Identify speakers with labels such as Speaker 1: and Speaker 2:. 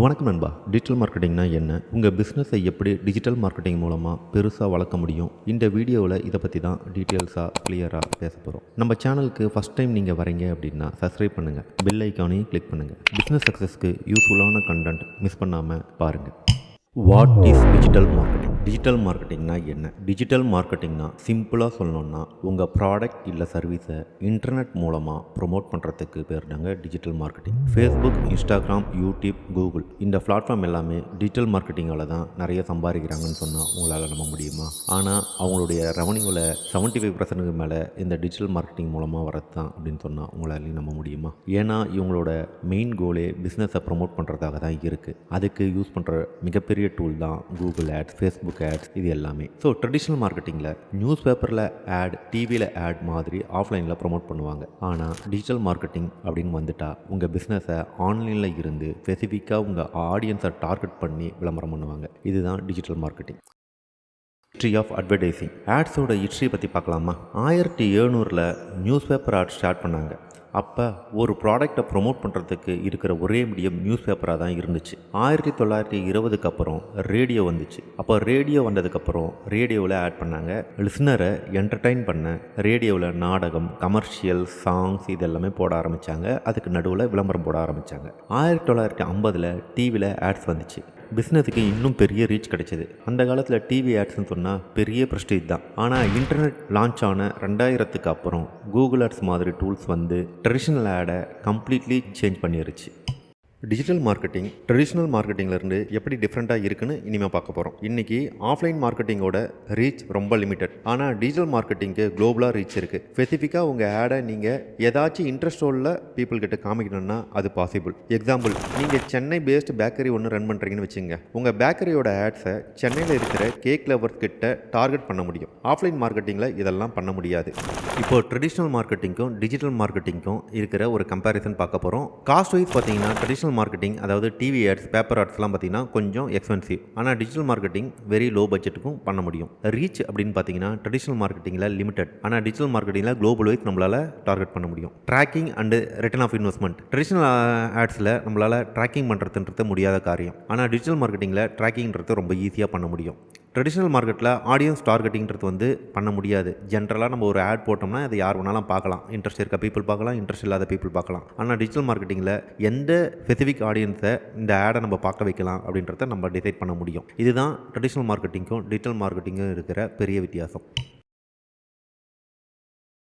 Speaker 1: வணக்கம் நண்பா. டிஜிட்டல் மார்க்கெட்டிங்னா என்ன? உங்கள் பிஸ்னஸை எப்படி டிஜிட்டல் மார்க்கெட்டிங் மூலமாக பெருசாக வளர்க்க முடியும்? இந்த வீடியோவில் இதை பற்றி தான் டீட்டெயில்ஸாக கிளியராக பேச போகிறோம். நம்ம சேனலுக்கு ஃபஸ்ட் டைம் நீங்கள் வரீங்க அப்படின்னா சப்ஸ்கிரைப் பண்ணுங்கள், பெல் ஐக்கானையும் கிளிக் பண்ணுங்கள். பிஸ்னஸ் சக்ஸஸ்க்கு யூஸ்ஃபுல்லான கண்டென்ட் மிஸ் பண்ணாமல் பாருங்கள். What is digital marketing? Digital மார்க்கெட்டிங்னா என்ன? டிஜிட்டல் மார்க்கெட்டிங்னா சிம்பிளாக சொல்லணுன்னா உங்கள் ப்ராடக்ட் இல்லை சர்வீஸை இன்டர்நெட் மூலமாக ப்ரொமோட் பண்ணுறதுக்கு பேர் தாங்க digital marketing. Facebook, Instagram, YouTube, Google இந்த பிளாட்ஃபார்ம் எல்லாமே டிஜிட்டல் மார்க்கெட்டிங்கால் தான் நிறைய சம்பாதிக்கிறாங்கன்னு சொன்னால் உங்களால் நம்ப முடியுமா? ஆனால் அவங்களுடைய ரெவன்யூவில் 75% மேலே இந்த டிஜிட்டல் மார்க்கெட்டிங் மூலமாக வரது தான் அப்படின்னு சொன்னால் உங்களாலையும் நம்ப முடியுமா? ஏன்னா இவங்களோட மெயின் கோலே பிஸ்னஸை ப்ரொமோட் பண்ணுறதாக தான் இருக்குது. அதுக்கு யூஸ் பண்ணுற மிகப்பெரிய டூல் தான் கூகுள் ஆட்ஸ், ஃபேஸ்புக் ஆட்ஸ், இது எல்லாமே. ஸோ ட்ரெடிஷ்னல் மார்க்கெட்டிங்கில் நியூஸ் பேப்பரில் ஆட், டிவியில் ஆட் மாதிரி ஆஃப்லைனில் ப்ரொமோட் பண்ணுவாங்க. ஆனால் டிஜிட்டல் மார்க்கெட்டிங் அப்படின்னு வந்துட்டால் உங்கள் பிஸ்னஸை ஆன்லைனில் இருந்து ஸ்பெசிஃபிக்காக உங்கள் ஆடியன்ஸை டார்கெட் பண்ணி விளம்பரம் பண்ணுவாங்க. இதுதான் digital marketing. History of advertising. ஆட்ஸோட ஹிஸ்ட்ரி பற்றி பார்க்கலாமா? 1700 நியூஸ் பேப்பர் ஆட் ஸ்டார்ட் பண்ணாங்க. அப்போ ஒரு ப்ராடக்டை ப்ரொமோட் பண்ணுறதுக்கு இருக்கிற ஒரே மீடியம் நியூஸ் பேப்பராக தான் இருந்துச்சு. 1920க்கு அப்புறம் ரேடியோ வந்துச்சு. அப்போ ரேடியோ வந்ததுக்கப்புறம் ரேடியோவில் ஆட் பண்ணாங்க. லிஸ்னரை என்டர்டெயின் பண்ண ரேடியோவில் நாடகம், கமர்ஷியல், சாங்ஸ் இது எல்லாமே போட ஆரம்பித்தாங்க. அதுக்கு நடுவில் விளம்பரம் போட ஆரம்பித்தாங்க. 1950 டிவியில் ஆட்ஸ் வந்துச்சு. பிஸ்னஸுக்கு இன்னும் பெரிய ரீச் கிடைச்சிது. அந்த காலத்தில் டிவி ஆட்ஸ்ன்னு சொன்னால் பெரிய ப்ரெஸ்டீஜ் தான். ஆனால் இன்டர்நெட் லான்ச் ஆன 2000க்கு அப்புறம் கூகுள் ஆட்ஸ் மாதிரி டூல்ஸ் வந்து ட்ரெடிஷ்னல் ஆடை கம்ப்ளீட்லி சேஞ்ச் பண்ணிருச்சு. டிஜிட்டல் மார்க்கெட்டிங் ட்ரெடிஷ்னல் மார்க்கெட்டிங்லேருந்து எப்படி டிஃப்ரெண்ட்டாக இருக்குன்னு இனிமேல் பார்க்க போகிறோம். இன்றைக்கி ஆஃப்லைன் மார்க்கெட்டிங்கோட ரீச் ரொம்ப லிமிட்டட். ஆனால் டிஜிட்டல் மார்க்கெட்டிங்க்கு குளோபலாக ரீச் இருக்குது. ஸ்பெசிஃபிக்காக உங்கள் ஆடை நீங்கள் ஏதாச்சும் இன்ட்ரெஸ்ட் உள்ள பீப்புள் கிட்ட காமிக்கணும்னா அது பாசிபிள். எக்ஸாம்பிள், நீங்கள் சென்னை பேஸ்டு பேக்கரி ஒன்று ரன் பண்ணுறீங்கன்னு வச்சுங்க. உங்கள் பேக்கரியோட ஆட்ஸை சென்னையில் இருக்கிற கேக் லவர்ஸ் கிட்ட டார்கெட் பண்ண முடியும். ஆஃப்லைன் மார்க்கெட்டிங்கில் இதெல்லாம் பண்ண முடியாது. இப்போது ட்ரெடிஷ்னல் மார்க்கெட்டிங்க்கும் டிஜிட்டல் மார்க்கெட்டிங்க்கும் இருக்கிற ஒரு கம்பேரிசன் பார்க்க போகிறோம். காஸ்ட் வைஸ் பார்த்தீங்கன்னா ட்ரெடிஷ்னல் மார்க்கெட்டிங், அதாவது டிவி ஆட்ஸ், பேப்பர் ஆட்ஸ்லாம் பார்த்தீங்கன்னா கொஞ்சம் எக்ஸ்பென்சிவ். ஆனால் டிஜிட்டல் மார்க்கெட்டிங் வெரி லோ பட்ஜெட்டுக்கும் பண்ண முடியும். ரீச் அப்படின்னு பார்த்தீங்கன்னா ட்ரெடிஷ்னல் மார்க்கெட்டிங்கில் லிமிடெட். ஆனால் டிஜிட்டல் மார்க்கெட்டிங்கில் குளோபல் வைஸ் நம்மளால் டார்கெட் பண்ண முடியும். Tracking and return of investment. Traditional ஆட்ஸில் நம்மளால் ட்ராக்கிங் பண்ணுறதுன்றது முடியாத காரியம். ஆனால் டிஜிட்டல் மார்க்கெட்டிங்கில் ட்ராக்கிங்கிறது ரொம்ப ஈஸியாக பண்ண முடியும். ட்ரெடிஷ்னல் மார்க்கெட்டில் ஆடியன்ஸ் டார்கெட்டிங்கிறது வந்து பண்ண முடியாது. ஜென்ரலாக நம்ம ஒரு ஆட் போட்டோம்னா அதை யார் வேணாலும் பார்க்கலாம். இன்ட்ரெஸ்ட் இருக்க பீப்புள் பார்க்கலாம், இன்ட்ரெஸ்ட் இல்லாத பீப்புள் பார்க்கலாம். ஆனால் டிஜிட்டல் மார்க்கெட்டிங்கில் எந்த ஸ்பெசிஃபிக் ஆடியன்ஸை இந்த ஆடை நம்ம பார்க்க வைக்கலாம் அப்படின்றத நம்ம டிசைட் பண்ண முடியும். இதுதான் ட்ரெடிஷ்னல் மார்க்கெட்டிங்கும் டிஜிட்டல் மார்க்கெட்டிங்கும் இருக்கிற பெரிய வித்தியாசம்.